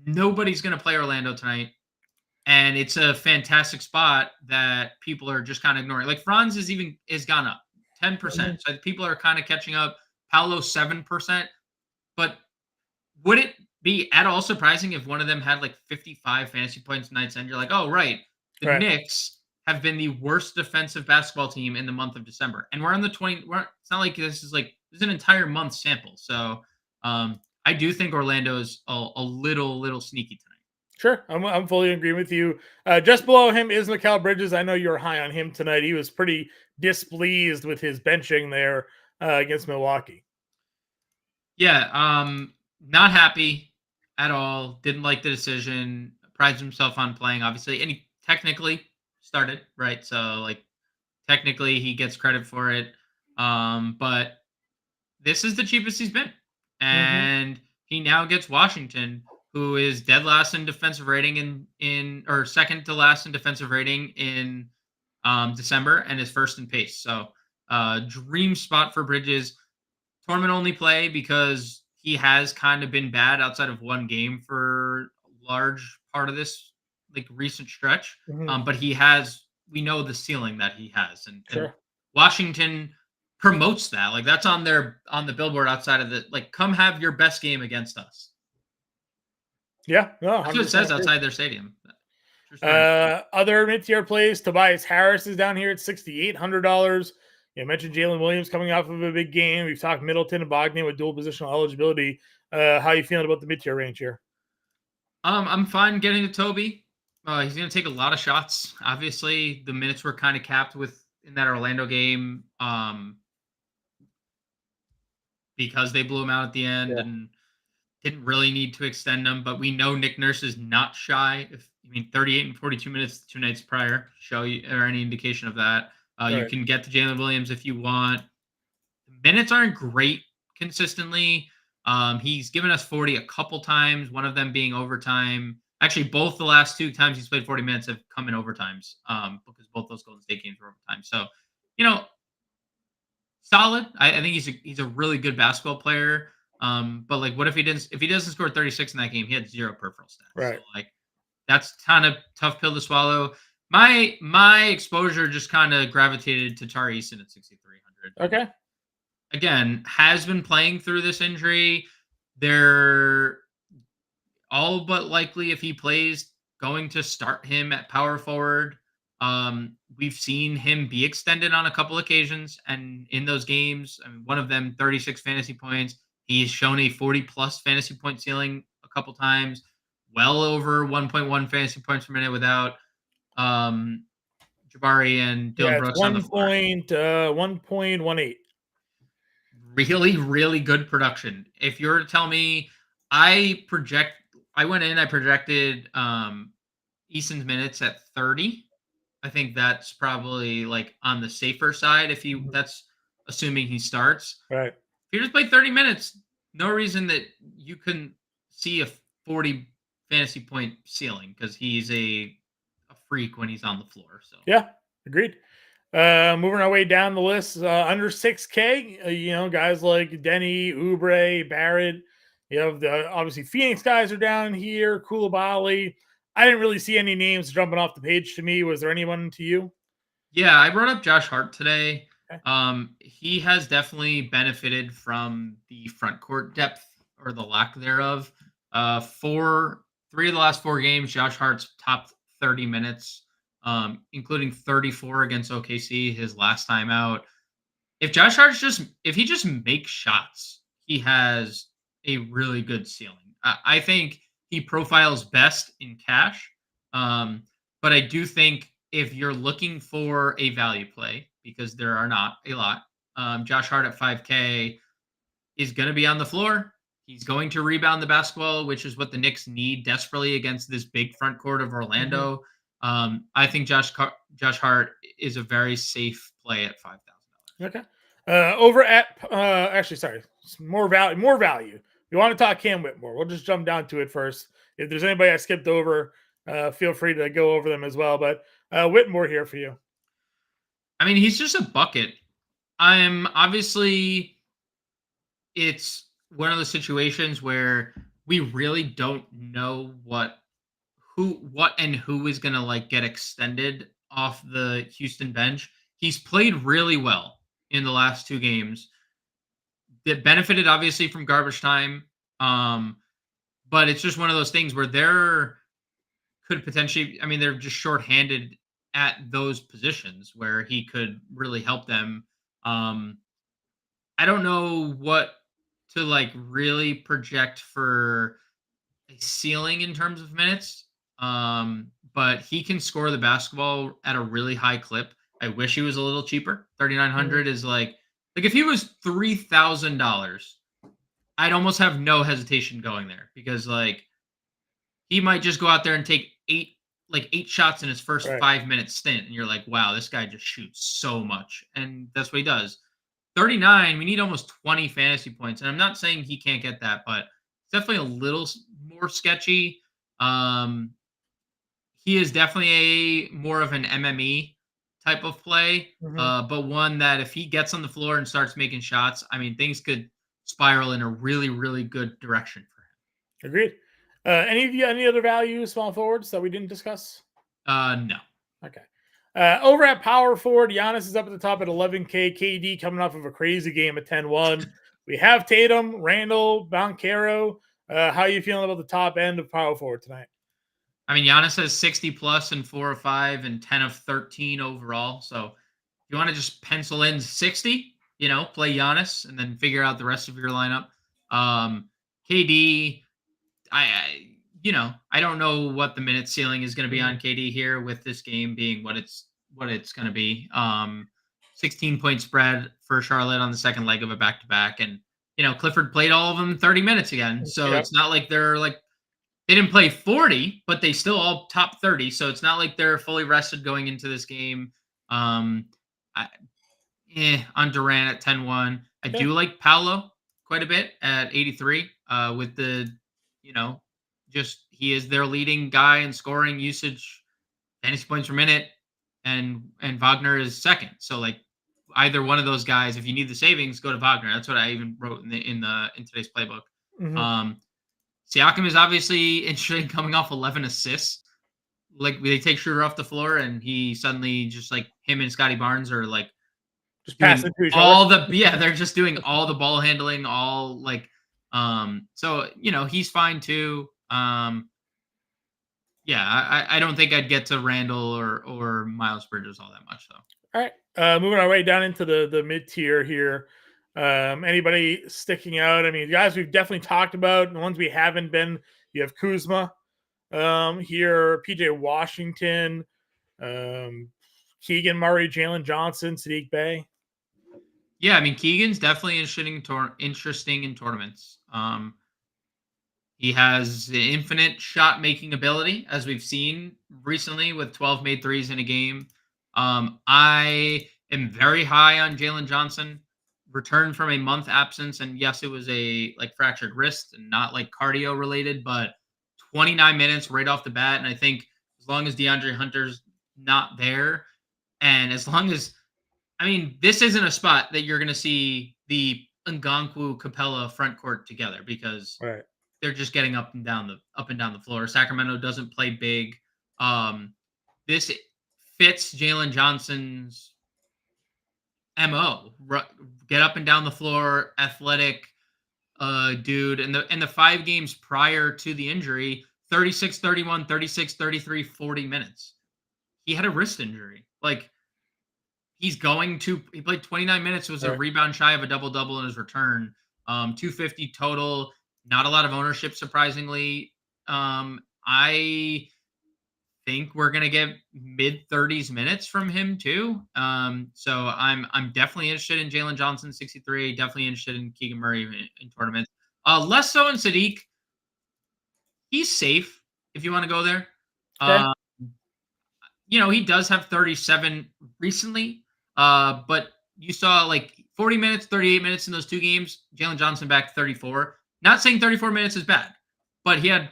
Nobody's going to play Orlando tonight. And it's a fantastic spot that people are just kind of ignoring. Like, Franz has gone up 10%. Mm-hmm. So people are kind of catching up. Paolo 7%. But would it be at all surprising if one of them had like 55 fantasy points nights and you're like, oh, right. The Knicks have been the worst defensive basketball team in the month of December. And we're on the 20. It's not like this is an entire month sample. So I do think Orlando is a little sneaky tonight. Sure. I'm fully in agreement with you. Just below him is Mikal Bridges. I know you're high on him tonight. He was pretty displeased with his benching there against Milwaukee. Yeah. Not happy at all. Didn't like the decision. Prides himself on playing, obviously. And he technically started, right? So, like, technically he gets credit for it. But this is the cheapest he's been. And he now gets Washington, who is dead last in defensive rating or second to last in defensive rating in December and is first in pace. So dream spot for Bridges. Tournament only play because he has kind of been bad outside of one game for a large part of this like recent stretch. But we know the ceiling that he has. And Washington promotes that. Like, that's on the billboard outside of come have your best game against us. Yeah, no, that's what it says outside their stadium. Other mid-tier plays, Tobias Harris is down here at $6,800. I mentioned Jalen Williams coming off of a big game. We've talked Middleton and Bogdan with dual positional eligibility. How are you feeling about the mid-tier range here? I'm fine getting to Toby. He's going to take a lot of shots. Obviously, the minutes were kind of capped in that Orlando game because they blew him out at the end. And Didn't really need to extend them, but we know Nick Nurse is not shy. 38 and 42 minutes 2 nights prior show you or any indication of that. You Right. can get to Jalen Williams if you want. The minutes aren't great consistently. He's given us 40 a couple times, one of them being overtime. Actually, both the last 2 times he's played 40 minutes have come in overtimes because both those Golden State games were overtime. So, you know, solid. I think he's a really good basketball player. But like, what if he doesn't score 36 in that game? He had 0 peripheral stats. So Right. like, that's kind of tough pill to swallow. My exposure just kind of gravitated to Tari Eason at 6,300. Okay. Again, has been playing through this injury. They're all but likely, if he plays, going to start him at power forward. We've seen him be extended on a couple occasions, and in those games, I mean, one of them 36 fantasy points. He's shown a 40 plus fantasy point ceiling a couple times, well over 1.1 fantasy points per minute without um, Jabari and Yeah, Dylan it's Brooks on the floor. 1.18. Really, really good production. If you were to tell me, I projected Eason's minutes at 30. I think that's probably like on the safer side. Mhm. That's assuming he starts. Right. If you just play 30 minutes, no reason that you couldn't see a 40 fantasy point ceiling because he's a freak when he's on the floor. So Yeah. Agreed. Moving our way down the list, under 6K, guys like Denny, Oubre, Barrett. You have the obviously Phoenix guys are down here, Koulibaly. I didn't really see any names jumping off the page to me. Was there anyone to you? yeah, I brought up Josh Hart today. Okay. He has definitely benefited from the front court depth or the lack thereof. Three of the last 4 games, Josh Hart's top 30 minutes, including 34 against OKC, his last time out. If he just makes shots, he has a really good ceiling. I think he profiles best in cash. But I do think if you're looking for a value play, because there are not a lot, Josh Hart at 5K is going to be on the floor. He's going to rebound the basketball, which is what the Knicks need desperately against this big front court of Orlando. I think Josh Hart is a very safe play at $5,000. Okay. Over at actually, sorry, more value. More value. You want to talk Cam Whitmore? We'll just jump down to it first. If there's anybody I skipped over, feel free to go over them as well. But Whitmore here for you. I mean, he's just a bucket. I'm obviously it's one of those situations where we really don't know what and who is going to like get extended off the Houston bench. He's played really well in the last 2 games. That benefited obviously from garbage time. But it's just one of those things where there could potentially, I mean, they're just shorthanded at those positions where he could really help them. I don't know what to like really project for a ceiling in terms of minutes. But he can score the basketball at a really high clip. I wish he was a little cheaper. 3,900 is like if he was $3,000, I'd almost have no hesitation going there because like he might just go out there and take eight shots in his first Right. 5 minute stint, and you're like, wow, this guy just shoots so much, and that's what he does. 39, we need almost 20 fantasy points, and I'm not saying he can't get that, but it's definitely a little more sketchy. He is definitely a more of an MME type of play, Mhm. but one that if he gets on the floor and starts making shots, I mean, things could spiral in a really, really good direction for him. Agreed. Any other values, small forwards that we didn't discuss? No. Okay. Over at power forward, Giannis is up at the top at 11K. KD coming off of a crazy game at 10-1. We have Tatum, Randall, Banchero. How are you feeling about the top end of power forward tonight? I mean, Giannis has 60 plus and 4 of 5 and 10 of 13 overall. So if you want to just pencil in 60, play Giannis and then figure out the rest of your lineup. KD, I don't know what the minute ceiling is going to be on KD here with this game being what it's going to be. 16-point spread for Charlotte on the second leg of a back-to-back, and Clifford played all of them 30 minutes again. So Yep. it's not like they didn't play 40, but they still all top 30. So it's not like they're fully rested going into this game. I, on Durant at 10-1. I do like Paolo quite a bit at 83 with the, just he is their leading guy in scoring usage, fantasy points per minute, and Wagner is second. So like either one of those guys, if you need the savings, go to Wagner. That's what I even wrote in today's playbook. Siakam is obviously interesting coming off 11 assists. Like they take Schroeder off the floor and he suddenly just like him and Scotty Barnes are like just passing to each other. They're just doing all the ball handling, all like so he's fine too. I don't think I'd get to Randall or Miles Bridges all that much though. All right. Moving our way down into the mid tier here. Anybody sticking out? I mean, guys we've definitely talked about. The ones we haven't been, you have Kuzma here, PJ Washington, Keegan Murray, Jalen Johnson, Sadiq Bey. Yeah, I mean, Keegan's definitely interesting in tournaments. He has the infinite shot-making ability, as we've seen recently with 12 made threes in a game. I am very high on Jalen Johnson. Returned from a month absence, and yes, it was a fractured wrist and not like cardio related, but 29 minutes right off the bat. And I think as long as DeAndre Hunter's not there, and as long as, this isn't a spot that you're going to see the Ngongwu Capella front court together because they're just getting up and down the floor. Sacramento doesn't play big. This fits Jalen Johnson's MO. Get up and down the floor, athletic dude. And the 5 games prior to the injury, 36, 31, 36, 33, 40 minutes. He had a wrist injury. Like he played 29 minutes, was a rebound shy of a double-double in his return. 250 total, not a lot of ownership, surprisingly. I think we're gonna get mid-30s minutes from him too. So I'm definitely interested in Jalen Johnson, 63. Definitely interested in Keegan Murray in tournaments. Less so in Sadiq. He's safe if you want to go there. He does have 37 recently. But you saw like 40 minutes, 38 minutes in those 2 games. Jalen Johnson back 34. Not saying 34 minutes is bad, but he had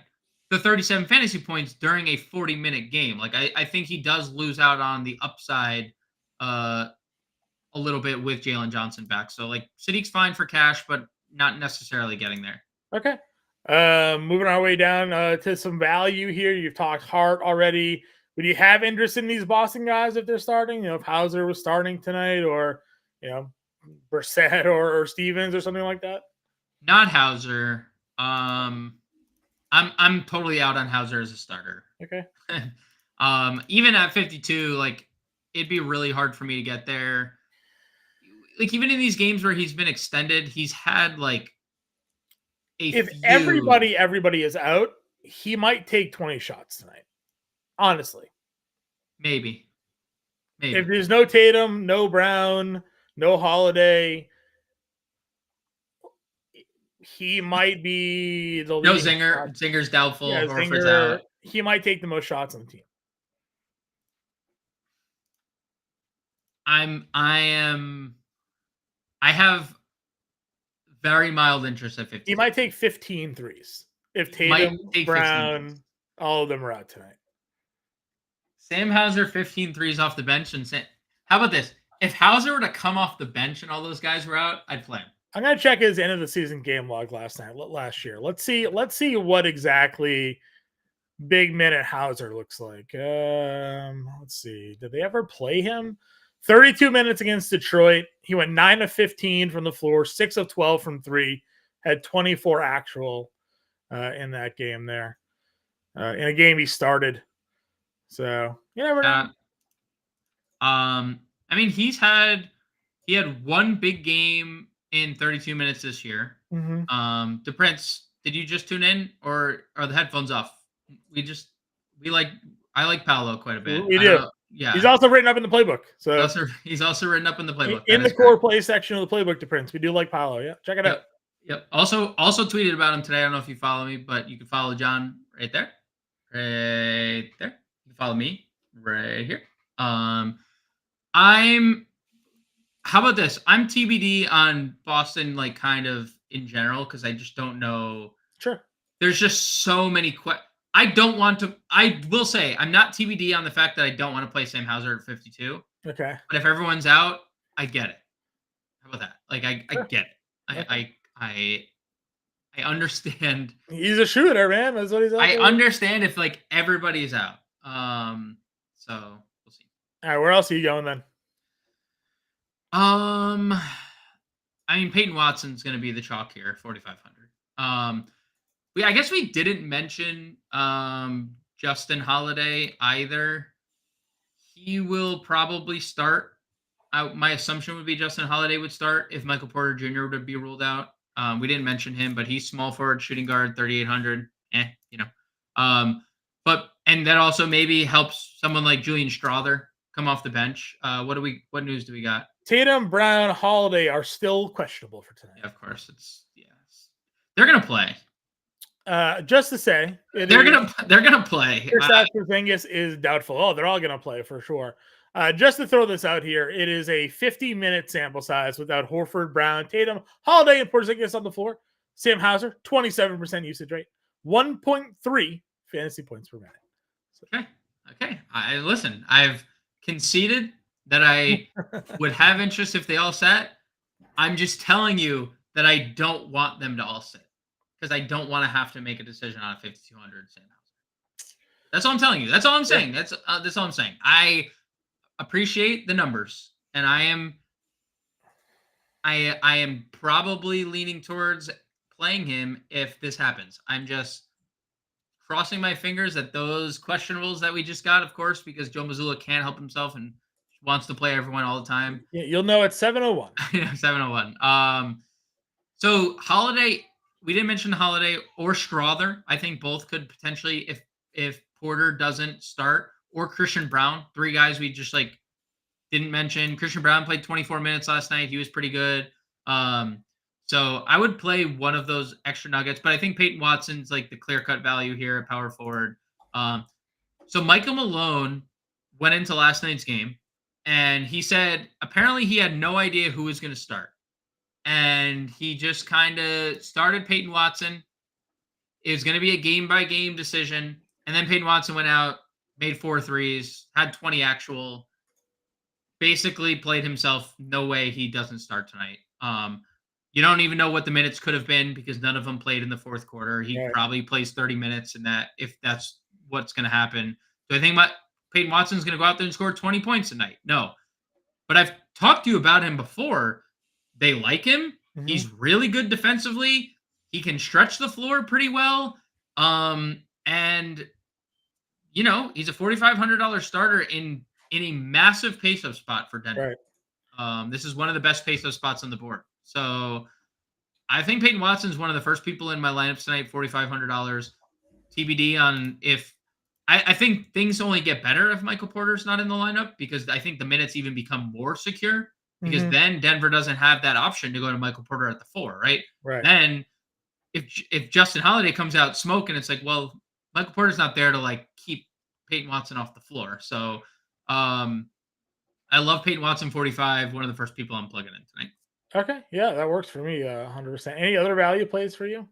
the 37 fantasy points during a 40-minute game. Like I think he does lose out on the upside a little bit with Jalen Johnson back. So like Sadiq's fine for cash, but not necessarily getting there. Okay. Moving our way down to some value here. You've talked Hart already. Would you have interest in these Boston guys if they're starting? If Hauser was starting tonight, or Brissett or Stevens or something like that? Not Hauser. I'm totally out on Hauser as a starter. Okay. Even at 52, like it'd be really hard for me to get there. Like even in these games where he's been extended, he's had like everybody is out, he might take 20 shots tonight. Honestly, maybe if there's no Tatum, no Brown, no Holiday, he might be the no Zinger. Zinger's doubtful. Yeah, Horford's out. He might take the most shots on the team. I have very mild interest at 50. He might take 15 threes if Tatum, Brown, all of them are out tonight. Sam Hauser, 15 threes off the bench. And how about this? If Hauser were to come off the bench and all those guys were out, I'd play him. I'm going to check his end of the season game log last year. Let's see what exactly big minute Hauser looks like. Let's see. Did they ever play him? 32 minutes against Detroit. He went 9 of 15 from the floor, 6 of 12 from 3, had 24 actual in that game there. In a game he started. So you never know. He had one big game in 32 minutes this year. Mm-hmm. The Prince, did you just tune in or are the headphones off? I like Paolo quite a bit. We do. Yeah. He's also written up in the playbook. He's also written up in the playbook. In the core play section of the playbook, the Prince. We do like Paolo. Yeah. Check it out. Yep. Also tweeted about him today. I don't know if you follow me, but you can follow John right there. Right there. You can follow me right here. I'm How about this? I'm TBD on Boston, like kind of in general, because I just don't know. Sure. There's just so many I don't want to. I will say I'm not TBD on the fact that I don't want to play Sam Hauser at 52. Okay. But if everyone's out, I get it. How about that? Like I Sure. get it. I understand. He's a shooter, man. That's what he's out I there. understand if like everybody is out. So we'll see. All right, where else are you going then? I mean, Peyton Watson's going to be the chalk here, 4,500. I guess we didn't mention Justin Holiday either. He will probably start. My assumption would be Justin Holiday would start if Michael Porter Jr. would be ruled out. We didn't mention him, but he's small forward, shooting guard, 3,800. And that also maybe helps someone like Julian Strawther come off the bench. What news do we got? Tatum, Brown, Holiday are still questionable for tonight. Yeah, of course. They're gonna play. Just to say, they're gonna play. Porzingis is doubtful. Oh, they're all gonna play for sure. Just to throw this out here, it is a 50-minute sample size without Horford, Brown, Tatum, Holiday, and Porzingis on the floor. Sam Hauser, 27% usage rate, 1.3 fantasy points per minute. So. Okay. Listen. I've conceded that I would have interest if they all sat. I'm just telling you that I don't want them to all sit because I don't want to have to make a decision on a 5,200 Sam Hauser. That's all I'm telling you. That's all I'm saying. That's all I'm saying. I appreciate the numbers, and I am probably leaning towards playing him if this happens. I'm just crossing my fingers that those questionables that we just got, of course, because Joe Mazzulla can't help himself and wants to play everyone all the time. Yeah, you'll know at 7:01. 7:01. So Holiday, we didn't mention Holiday or Strawther. I think both could potentially, if Porter doesn't start, or Christian Brown. Three guys we just like didn't mention. Christian Brown played 24 minutes last night. He was pretty good. So I would play one of those extra nuggets, but I think Peyton Watson's like the clear-cut value here at power forward. So Michael Malone went into last night's game, and he said apparently he had no idea who was going to start. And he just kind of started Peyton Watson. It was going to be a game-by-game decision. And then Peyton Watson went out, made 4 threes, had 20 actual, basically played himself. No way he doesn't start tonight. You don't even know what the minutes could have been because none of them played in the fourth quarter. He probably plays 30 minutes in that if that's what's going to happen. So I think Peyton Watson's going to go out there and score 20 points tonight. No. But I've talked to you about him before. They like him. Mm-hmm. He's really good defensively. He can stretch the floor pretty well. And, he's a $4,500 starter in a massive pace-up spot for Denver. Right. This is one of the best pace-up spots on the board. So I think Peyton Watson's one of the first people in my lineups tonight, $4,500. TBD on if I think things only get better if Michael Porter's not in the lineup because I think the minutes even become more secure because then Denver doesn't have that option to go to Michael Porter at the 4, right? Right. Then if Justin Holiday comes out smoking, it's like, well, Michael Porter's not there to like keep Peyton Watson off the floor. So I love Peyton Watson 45, one of the first people I'm plugging in tonight. Okay. Yeah, that works for me 100%. Any other value plays for you?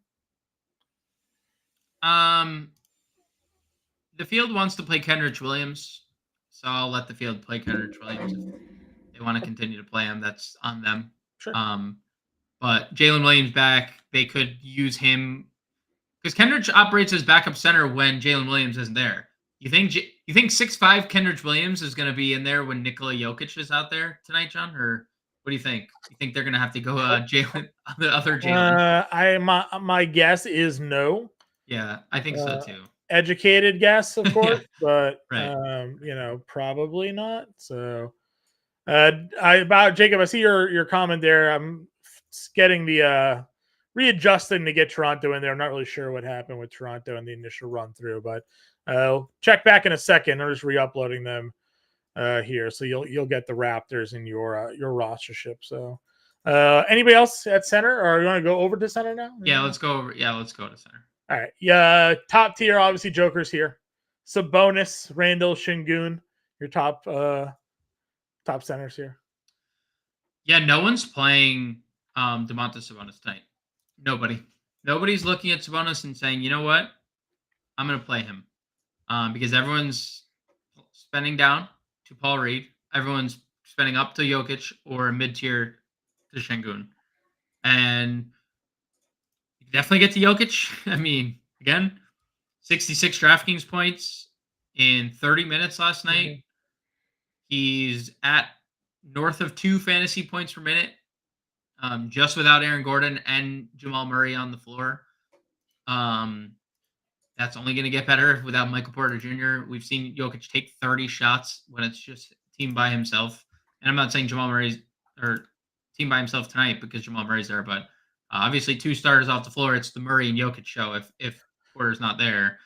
The field wants to play Kenrich Williams, so I'll let the field play Kenrich Williams. If they want to continue to play him, that's on them. Sure. But Jalen Williams back, they could use him because Kenrich operates as backup center when Jalen Williams isn't there. You think 6'5" Kenrich Williams is going to be in there when Nikola Jokic is out there tonight, John? Or what do you think? You think they're going to have to go Jalen, the other Jalen? My guess is no. Yeah, I think so too. Educated guess, of course, but right. Probably not. So, about Jacob, I see your comment there. I'm getting the readjusting to get Toronto in there. I'm not really sure what happened with Toronto in the initial run through, but I'll check back in a second. I'm just re-uploading them here, so you'll get the Raptors in your rostership. So Anybody else at center, or you want to go over to center now? Yeah, let's go over. Yeah, let's go to center. All right. Yeah, top tier, obviously Joker's here. Sabonis, Randall, Sengun, your top centers here. Yeah, no one's playing Domantas Sabonis tonight. Nobody's looking at Sabonis and saying, you know what, I'm going to play him, because everyone's spending down to Paul Reed. Everyone's spending up to Jokic or mid tier to Sengun, and you definitely get to Jokic. I mean, again, 66 DraftKings points in 30 minutes last night. Mm-hmm. He's at north of 2 fantasy points per minute, just without Aaron Gordon and Jamal Murray on the floor. That's only going to get better without Michael Porter Jr. We've seen Jokic take 30 shots when it's just team by himself. And I'm not saying Jamal Murray's or team by himself tonight because Jamal Murray's there, but obviously 2 starters off the floor. It's the Murray and Jokic show if Porter's not there.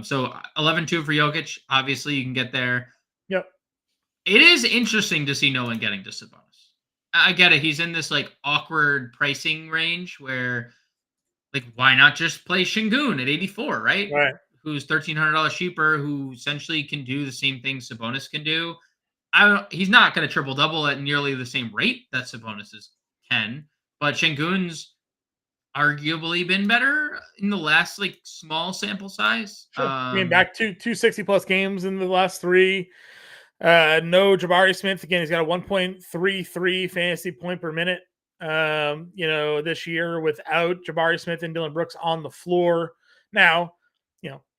So 11-2 for Jokic. Obviously, you can get there. Yep. It is interesting to see no one getting to Sabonis. I get it. He's in this like awkward pricing range where, like, why not just play Sengun at 84, right? Right. Who's $1,300 cheaper, who essentially can do the same thing Sabonis can do. He's not going to triple double at nearly the same rate that Sabonis can, but Sengun's arguably been better in the last like small sample size. Sure. I mean, back to 260 plus games in the last 3. No Jabari Smith. Again, he's got a 1.33 fantasy point per minute. This year without Jabari Smith and Dylan Brooks on the floor. Now,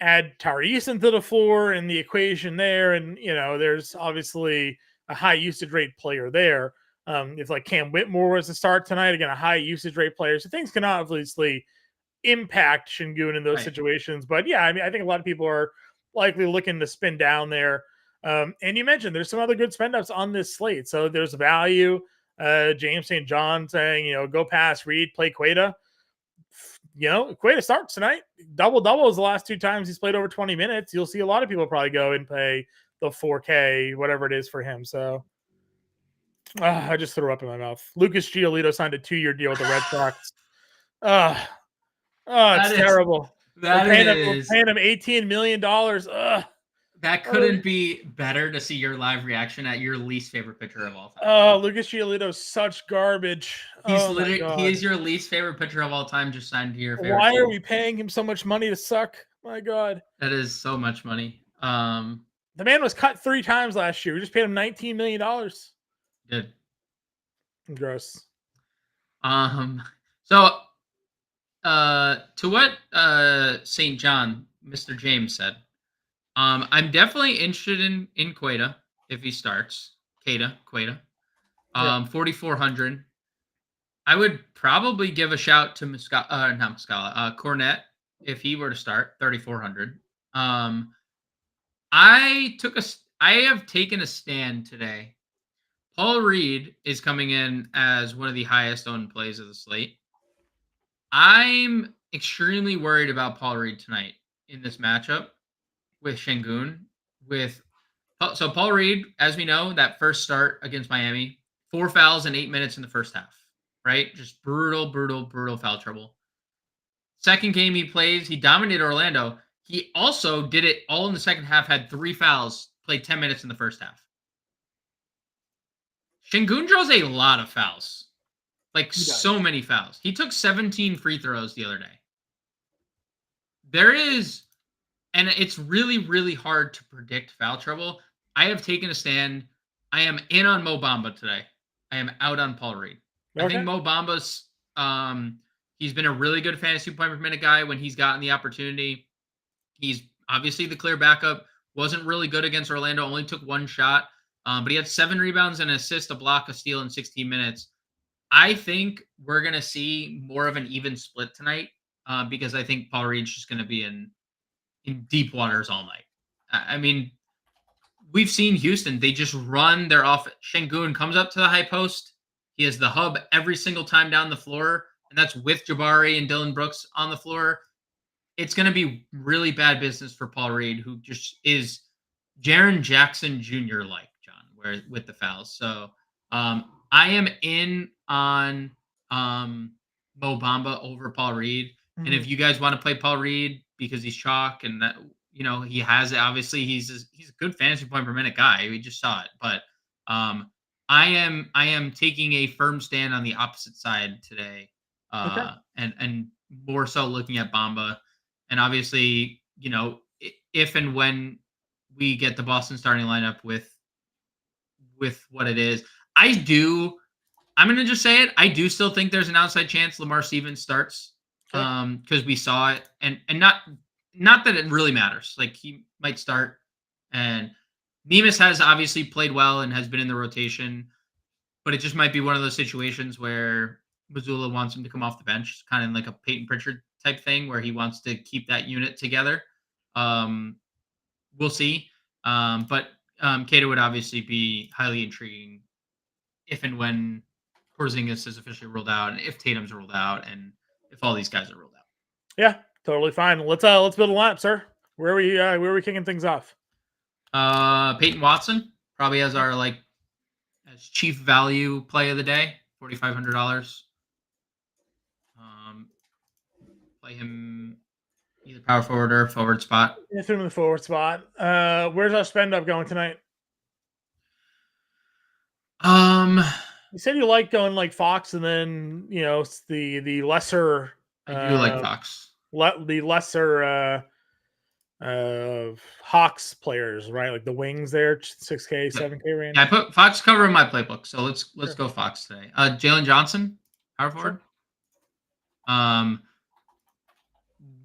add Tyrese into the floor in the equation there, and there's obviously a high usage rate player there. If like Cam Whitmore was to start tonight, again, a high usage rate player, so things can obviously impact Sengun in those situations. But yeah, I mean, I think a lot of people are likely looking to spin down there. And you mentioned there's some other good spend ups on this slate, so there's value. James St. John saying, go past Reed, play Queta. Queta starts tonight. Double-doubles the last 2 times he's played over 20 minutes. You'll see a lot of people probably go and pay the 4K, whatever it is for him. So I just threw up in my mouth. Lucas Giolito signed a 2-year deal with the Red Sox. It's terrible. We're paying him $18 million. That couldn't be better to see your live reaction at your least favorite pitcher of all time. Oh, Lucas Giolito's such garbage. He is your least favorite pitcher of all time, just signed to your favorite Why team. are we paying him so much money to suck? My God. That is so much money. The man was cut 3 times last year. We just paid him $19 million. Good. Gross. So to what St. John, Mr. James said, I'm definitely interested in Queta if he starts. Queta. 4,400. I would probably give a shout to Cornette if he were to start 3,400. I have taken a stand today. Paul Reed is coming in as one of the highest owned plays of the slate. I'm extremely worried about Paul Reed tonight in this matchup with Sengun. So Paul Reed, as we know, that first start against Miami, 4 fouls in 8 minutes in the first half, right? Just brutal foul trouble. Second game he plays, he dominated Orlando. He also did it all in the second half, had 3 fouls, played 10 minutes in the first half. Sengun draws a lot of fouls. Like so many fouls. He took 17 free throws the other day. And it's really, really hard to predict foul trouble. I have taken a stand. I am in on Mo Bamba today. I am out on Paul Reed. Okay. I think Mo Bamba's he's been a really good fantasy point per minute guy when he's gotten the opportunity. He's obviously the clear backup. Wasn't really good against Orlando. Only took 1 shot. But he had 7 rebounds and an assist, a block, a steal in 16 minutes. I think we're going to see more of an even split tonight because I think Paul Reed's just going to be in deep waters all night. I mean, we've seen Houston. They just run their offense. Sengun comes up to the high post. He is the hub every single time down the floor, and that's with Jabari and Dylan Brooks on the floor. It's going to be really bad business for Paul Reed, who just is Jaren Jackson Jr. like, John, with the fouls. So I am in on Mo Bamba over Paul Reed. And if you guys want to play Paul Reed because he's chalk and that he has it, obviously he's a good fantasy point per minute guy. We just saw it, but I am taking a firm stand on the opposite side today, and more so looking at Bamba, and obviously if and when we get the Boston starting lineup with what it is, I'm going to just say it. I do still think there's an outside chance Lamar Stevens starts, because we saw it, and not that it really matters. Like, he might start, and Nemus has obviously played well and has been in the rotation, but it just might be one of those situations where Missoula wants him to come off the bench, kind of like a Peyton Pritchard type thing, where he wants to keep that unit together. We'll see. But Cato would obviously be highly intriguing if and when Porzingis is officially ruled out, and if Tatum's ruled out, and if all these guys are ruled out. Yeah, totally fine. Let's build a lineup, sir. Where are we kicking things off? Peyton Watson probably as our as chief value play of the day, $4,500. Play him either power forward or forward spot. Yeah, throw him in the forward spot. Where's our spend up going tonight? You said you like going like Fox, and then the lesser. I do like Fox. The lesser Hawks players, right? Like the wings there, 6K, 7K range. Yeah, I put Fox cover in my playbook, so let's go Fox today. Jalen Johnson, power forward. Sure.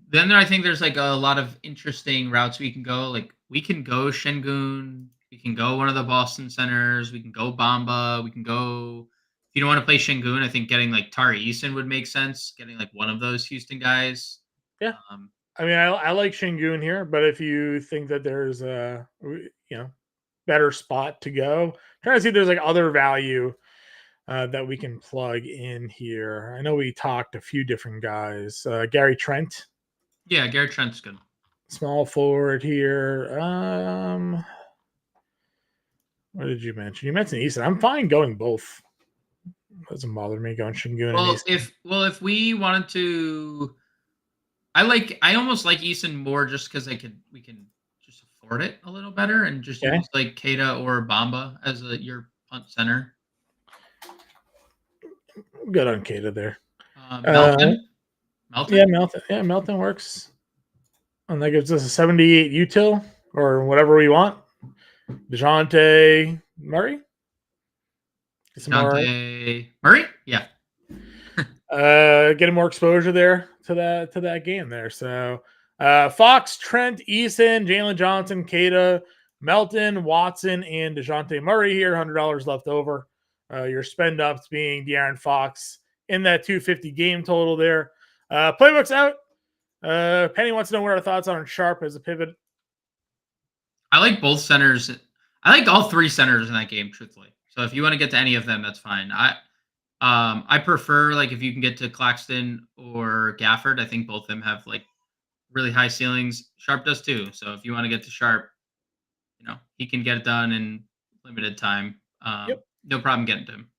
Then I think there's like a lot of interesting routes we can go. Like, we can go Sengun, we can go one of the Boston centers, we can go Bamba, we can go. If you don't want to play Sengun, I think getting like Tari Eason would make sense. Getting like one of those Houston guys. Yeah. I mean, I like Sengun here, but if you think that there's a better spot to go, trying to see if there's like other value that we can plug in here. I know we talked a few different guys. Gary Trent. Yeah, Gary Trent's good. Small forward here. What did you mention? You mentioned Eason. I'm fine going both. Doesn't bother me going Sengun and Eason. If we wanted to, I almost like Eason more just because we can just afford it a little better and just use like Keita or Bamba as your punt center. Good on Keita there. Melton? Yeah, Melton. Yeah, Melton works. And that gives us a 78 util or whatever we want. DeJounte Murray? DeJounte Murray? Yeah. Getting more exposure there to that game there. So Fox, Trent, Eason, Jalen Johnson, Keita, Melton, Watson, and DeJounte Murray here. $100 left over. Your spend ups being De'Aaron Fox in that 250 game total there. Playbook's out. Penny wants to know what our thoughts are on Sharp as a pivot. I like both centers. I like all three centers in that game, truthfully. So if you want to get to any of them, that's fine. I prefer like if you can get to Claxton or Gafford. I think both of them have like really high ceilings. Sharp does too. So if you want to get to Sharp, he can get it done in limited time. No problem getting to him.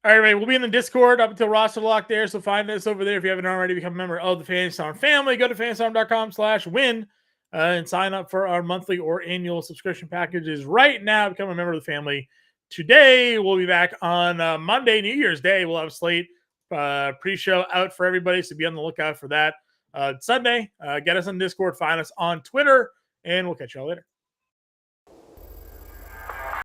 All right, we'll be in the Discord up until roster lock there, so find us over there if you haven't already become a member of the Fantasy Storm family. Go to fantasystorm.com/win and sign up for our monthly or annual subscription packages right now. Become a member of the family today. We'll be back on Monday, New Year's Day. We'll have a Slate pre-show out for everybody, so be on the lookout for that. Sunday, get us on Discord, find us on Twitter, and we'll catch y'all later.